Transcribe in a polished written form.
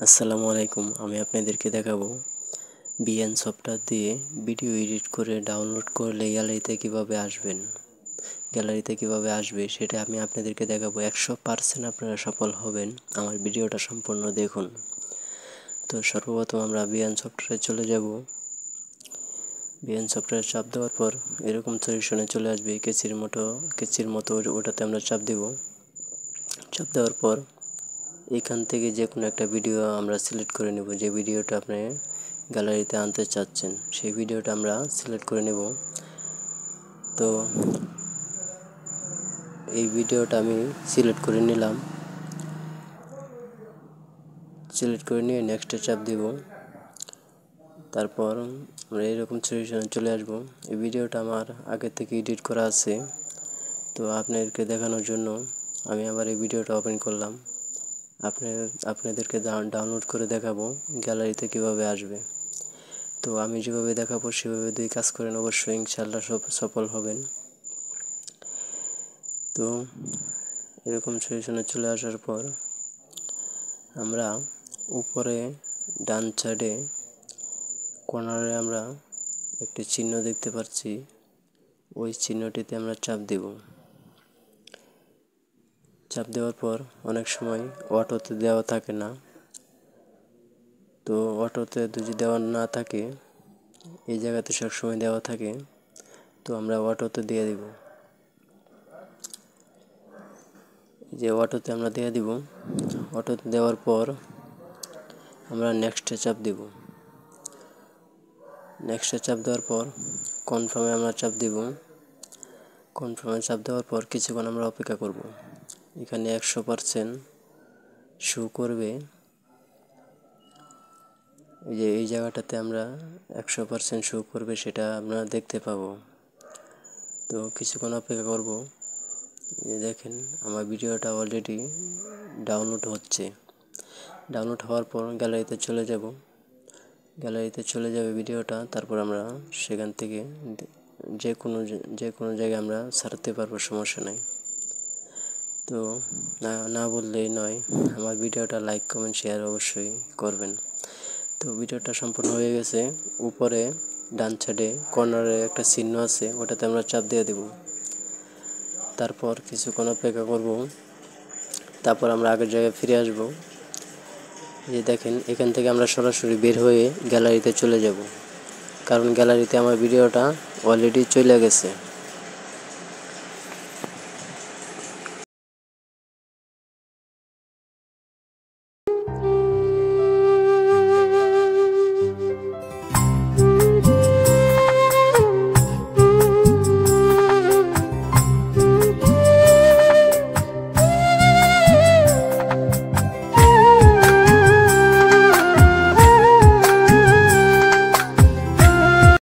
আসসালামু আলাইকুম। আমি আপনাদেরকে দেখাবো বিএন সফটওয়্যার দিয়ে ভিডিও এডিট করে ডাউনলোড করলে গ্যালারিতে কিভাবে আসবে সেটা আমি আপনাদেরকে দেখাবো। 100% আপনারা সফল হবেন। আমার ভিডিওটা সম্পূর্ণ দেখুন। তো সর্বপ্রথম আমরা বিএন সফটওয়্যারে চলে যাব। বিএন সফটওয়্যারে চাপ দেওয়ার পর এরকম সলিউশনে চলে আসবে কেচির মতো ওটাতে আমরা চাপ দেব। চাপ দেওয়ার পর এখান থেকে যে কোনো একটা ভিডিও আমরা সিলেক্ট করে নেব। যে ভিডিওটা আপনি গ্যালারিতে আনতে চাচ্ছেন সেই ভিডিওটা আমরা সিলেক্ট করে নেব। তো এই ভিডিওটা আমি সিলেক্ট করে নিলাম। সিলেক্ট করে নিয়ে নেক্সটে চাপ দেব। তারপর আমরা এরকম সলিউশনে চলে আসব। এই ভিডিওটা আমার আগে থেকে এডিট করা আছে, তো আপনাদেরকে দেখানোর জন্য আমি আবার এই ভিডিওটা ওপেন করলাম। আপনাদেরকে ডাউনলোড করে দেখাবো গ্যালারিতে কিভাবে আসবে। তো আমি যেভাবে দেখাবো সেভাবে দুই কাজ করেন, অবশ্যই ইনশাআল্লাহ সফল হবেন। তো এরকম সলিউশনে চলে আসার পর আমরা উপরে ডান সাইডে কর্নারে আমরা একটি চিহ্ন দেখতে পাচ্ছি, ওই চিহ্নটিতে আমরা চাপ দেব। চাপ দেওয়ার পর অনেক সময় অটোতে দেওয়া থাকে না, তো অটোতে যদি দেওয়া না থাকে এই জায়গাতে সবসময় দেওয়া থাকে, তো আমরা অটোতে দিয়ে দিব। যে অটোতে আমরা দিয়ে দিব। অটোতে দেওয়ার পর আমরা নেক্সটে চাপ দেব। নেক্সটে চাপ দেওয়ার পর কনফার্মে আমরা চাপ দেব। কনফার্মে চাপ দেওয়ার পর কিছুক্ষণ আমরা অপেক্ষা করব। এখানে 100% শো করবে। এই জায়গাটাতে আমরা 100% শো করবে, সেটা আমরা দেখতে পাবো। তো কিছুক্ষণ অপেক্ষা করব। দেখেন আমার ভিডিওটা অলরেডি ডাউনলোড হচ্ছে। ডাউনলোড হওয়ার পর গ্যালারিতে চলে যাবে ভিডিওটা। তারপর আমরা সেখান থেকে যে কোনো জায়গায় আমরা ছাড়তে পারবো, সমস্যা নাই। তো না বললেই নয়, আমার ভিডিওটা লাইক কমেন্ট শেয়ার অবশ্যই করবেন। তো ভিডিওটা সম্পূর্ণ হয়ে গেছে। উপরে ডান সাইডে কর্নারে একটা চিহ্ন আছে, ওটাতে আমরা চাপ দিয়ে দেব। তারপর কিছুক্ষণ অপেক্ষা করব। তারপর আমরা আগের জায়গায় ফিরে আসব। যে দেখেন এখান থেকে আমরা সরাসরি বের হয়ে গ্যালারিতে চলে যাব, কারণ গ্যালারিতে আমার ভিডিওটা অলরেডি চলে গেছে।